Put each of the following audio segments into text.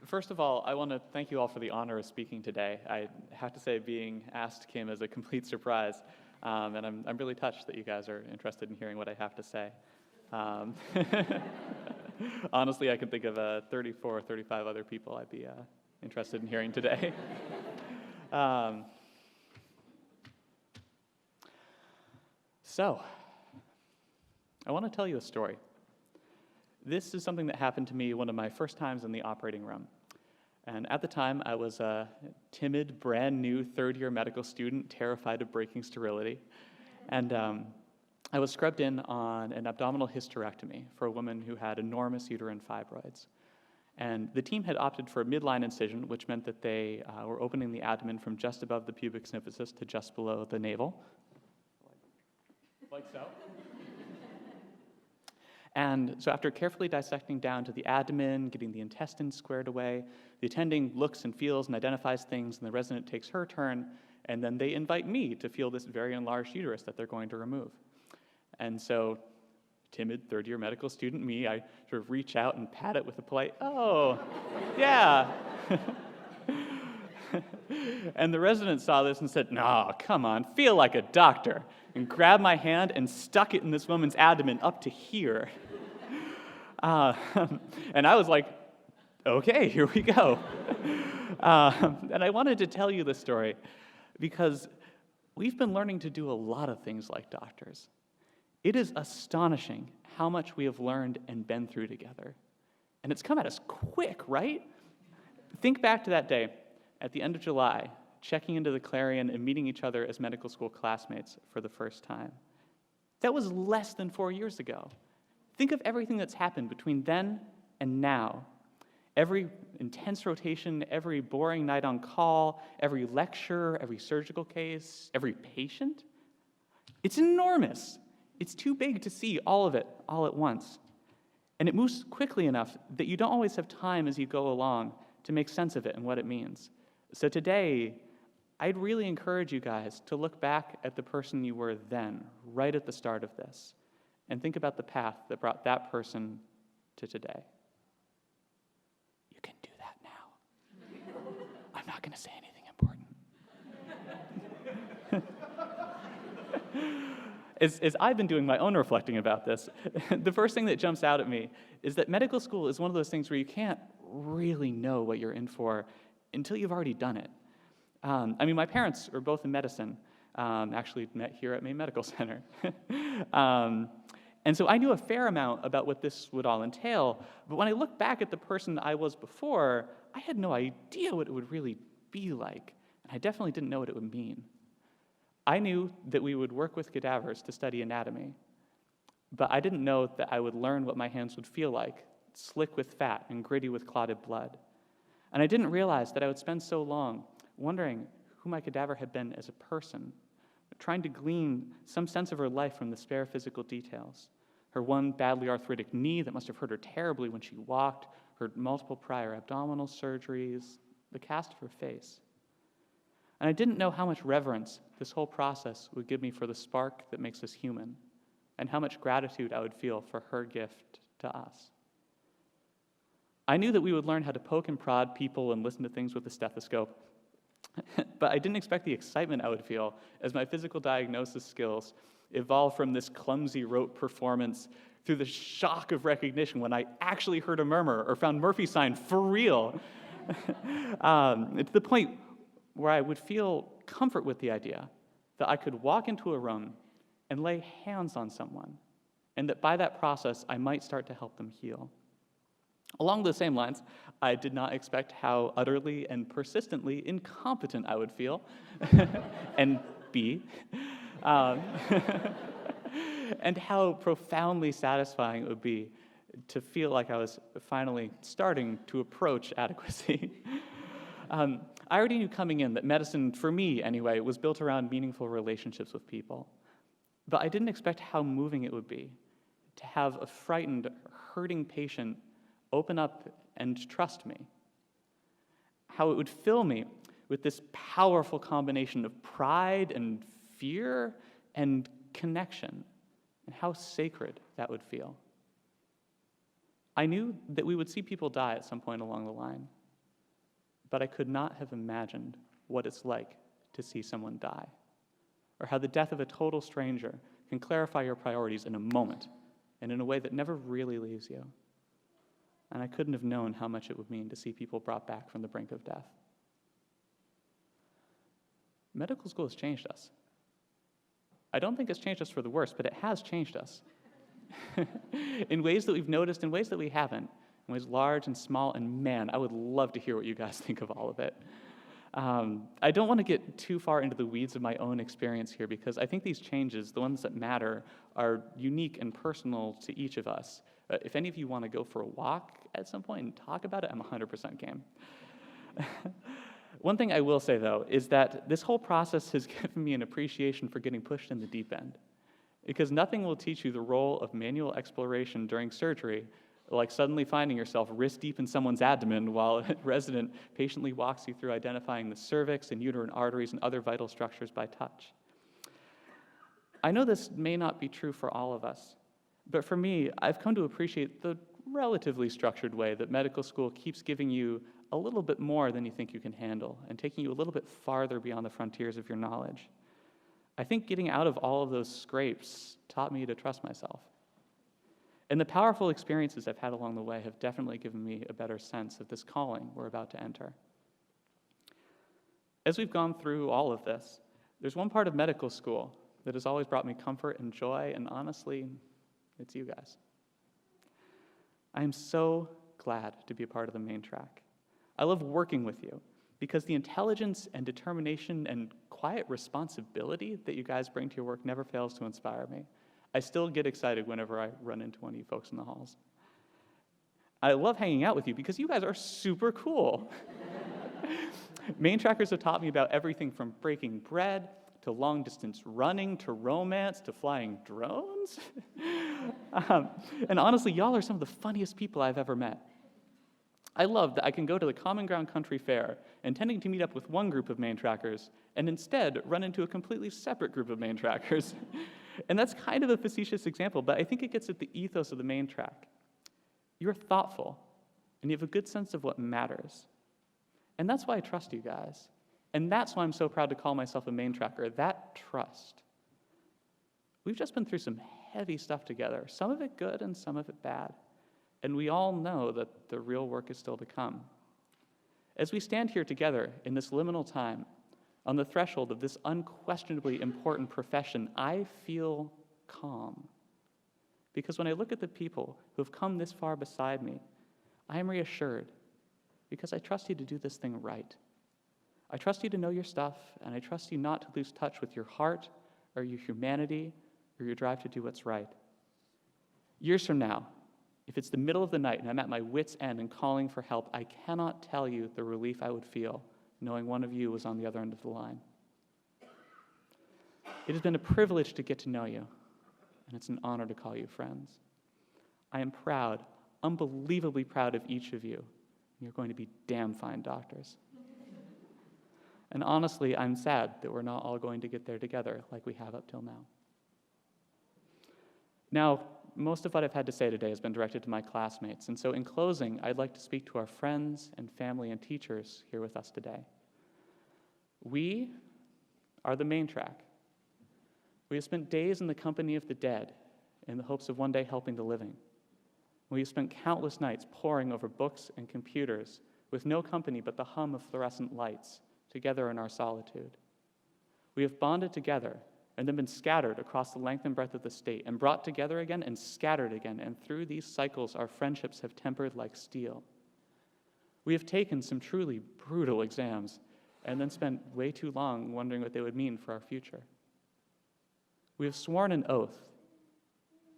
First of all, I want to thank you all for the honor of speaking today. I have to say being asked came as a complete surprise, and I'm really touched that you guys are interested in hearing what I have to say. Honestly, I can think of 34 or 35 other people I'd be interested in hearing today. So, I want to tell you a story. This is something that happened to me one of my first times in the operating room. And at the time, I was a timid, brand new third-year medical student, terrified of breaking sterility. And I was scrubbed in on an abdominal hysterectomy for a woman who had enormous uterine fibroids. And the team had opted for a midline incision, which meant that they were opening the abdomen from just above the pubic symphysis to just below the navel. Like so. And so after carefully dissecting down to the abdomen, getting the intestines squared away, the attending looks and feels and identifies things, and the resident takes her turn, and then they invite me to feel this very enlarged uterus that they're going to remove. And so, timid third-year medical student me, I sort of reach out and pat it with a polite, "Oh, yeah." And the resident saw this and said, "No, come on, feel like a doctor," and grabbed my hand and stuck it in this woman's abdomen up to here. And I was like, okay, here we go. And I wanted to tell you this story because we've been learning to do a lot of things like doctors. It is astonishing how much we have learned and been through together. And it's come at us quick, right? Think back to that day at the end of July, checking into the Clarion and meeting each other as medical school classmates for the first time. That was less than 4 years ago. Think of everything that's happened between then and now. Every intense rotation, every boring night on call, every lecture, every surgical case, every patient. It's enormous. It's too big to see all of it all at once. And it moves quickly enough that you don't always have time as you go along to make sense of it and what it means. So today, I'd really encourage you guys to look back at the person you were then, right at the start of this, and think about the path that brought that person to today. You can do that now. I'm not going to say anything important. As I've been doing my own reflecting about this, the first thing that jumps out at me is that medical school is one of those things where you can't really know what you're in for until you've already done it. My parents are both in medicine, actually met here at Maine Medical Center. And so I knew a fair amount about what this would all entail, but when I look back at the person I was before, I had no idea what it would really be like, and I definitely didn't know what it would mean. I knew that we would work with cadavers to study anatomy, but I didn't know that I would learn what my hands would feel like, slick with fat and gritty with clotted blood. And I didn't realize that I would spend so long wondering who my cadaver had been as a person, trying to glean some sense of her life from the spare physical details. Her one badly arthritic knee that must have hurt her terribly when she walked, her multiple prior abdominal surgeries, the cast of her face. And I didn't know how much reverence this whole process would give me for the spark that makes us human, and how much gratitude I would feel for her gift to us. I knew that we would learn how to poke and prod people and listen to things with a stethoscope, but I didn't expect the excitement I would feel as my physical diagnosis skills evolved from this clumsy rote performance through the shock of recognition when I actually heard a murmur or found Murphy's sign for real, to the point where I would feel comfort with the idea that I could walk into a room and lay hands on someone, and that by that process I might start to help them heal. Along those same lines, I did not expect how utterly and persistently incompetent I would feel, and be, and how profoundly satisfying it would be to feel like I was finally starting to approach adequacy. I already knew coming in that medicine, for me anyway, was built around meaningful relationships with people. But I didn't expect how moving it would be to have a frightened, hurting patient open up and trust me. How it would fill me with this powerful combination of pride and fear and connection, and how sacred that would feel. I knew that we would see people die at some point along the line, but I could not have imagined what it's like to see someone die, or how the death of a total stranger can clarify your priorities in a moment and in a way that never really leaves you. And I couldn't have known how much it would mean to see people brought back from the brink of death. Medical school has changed us. I don't think it's changed us for the worse, but it has changed us. In ways that we've noticed, in ways that we haven't, in ways large and small, and man, I would love to hear what you guys think of all of it. I don't want to get too far into the weeds of my own experience here, because I think these changes, the ones that matter, are unique and personal to each of us. If any of you want to go for a walk at some point and talk about it, I'm 100% game. One thing I will say, though, is that this whole process has given me an appreciation for getting pushed in the deep end, because nothing will teach you the role of manual exploration during surgery like suddenly finding yourself wrist deep in someone's abdomen while a resident patiently walks you through identifying the cervix and uterine arteries and other vital structures by touch. I know this may not be true for all of us, but for me, I've come to appreciate the relatively structured way that medical school keeps giving you a little bit more than you think you can handle and taking you a little bit farther beyond the frontiers of your knowledge. I think getting out of all of those scrapes taught me to trust myself. And the powerful experiences I've had along the way have definitely given me a better sense of this calling we're about to enter. As we've gone through all of this, there's one part of medical school that has always brought me comfort and joy, and honestly, it's you guys. I am so glad to be a part of the Maine track. I love working with you because the intelligence and determination and quiet responsibility that you guys bring to your work never fails to inspire me. I still get excited whenever I run into one of you folks in the halls. I love hanging out with you because you guys are super cool. Maine trackers have taught me about everything from breaking bread to long-distance running to romance to flying drones. And honestly, y'all are some of the funniest people I've ever met. I love that I can go to the Common Ground Country Fair intending to meet up with one group of Maine trackers and instead run into a completely separate group of Maine trackers. And that's kind of a facetious example, but I think it gets at the ethos of the Maine track. You're thoughtful, and you have a good sense of what matters. And that's why I trust you guys. And that's why I'm so proud to call myself a Maine tracker, that trust. We've just been through some heavy stuff together, some of it good and some of it bad. And we all know that the real work is still to come. As we stand here together in this liminal time, on the threshold of this unquestionably important profession, I feel calm. Because when I look at the people who have come this far beside me, I am reassured because I trust you to do this thing right. I trust you to know your stuff, and I trust you not to lose touch with your heart or your humanity or your drive to do what's right. Years from now, if it's the middle of the night and I'm at my wit's end and calling for help, I cannot tell you the relief I would feel knowing one of you was on the other end of the line. It has been a privilege to get to know you, and it's an honor to call you friends. I am proud, unbelievably proud of each of you. You're going to be damn fine doctors. And honestly, I'm sad that we're not all going to get there together like we have up till now. Now, most of what I've had to say today has been directed to my classmates, and so in closing, I'd like to speak to our friends and family and teachers here with us today. We are the Maine track. We have spent days in the company of the dead in the hopes of one day helping the living. We have spent countless nights poring over books and computers with no company but the hum of fluorescent lights together in our solitude. We have bonded together and then been scattered across the length and breadth of the state, and brought together again and scattered again, and through these cycles our friendships have tempered like steel. We have taken some truly brutal exams, and then spent way too long wondering what they would mean for our future. We have sworn an oath,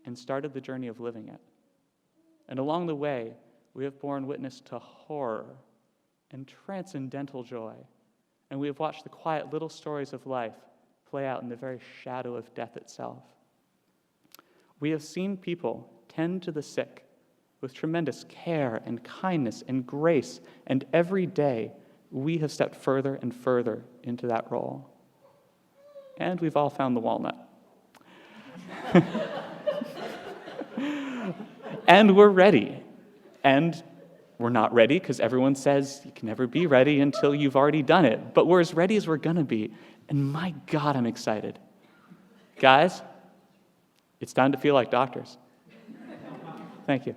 and started the journey of living it. And along the way, we have borne witness to horror and transcendental joy, and we have watched the quiet little stories of life play out in the very shadow of death itself. We have seen people tend to the sick with tremendous care and kindness and grace, and every day we have stepped further and further into that role. And we've all found the walnut. And we're ready. And We're not ready because everyone says you can never be ready until you've already done it. But we're as ready as we're going to be. And my God, I'm excited. Guys, it's time to feel like doctors. Thank you.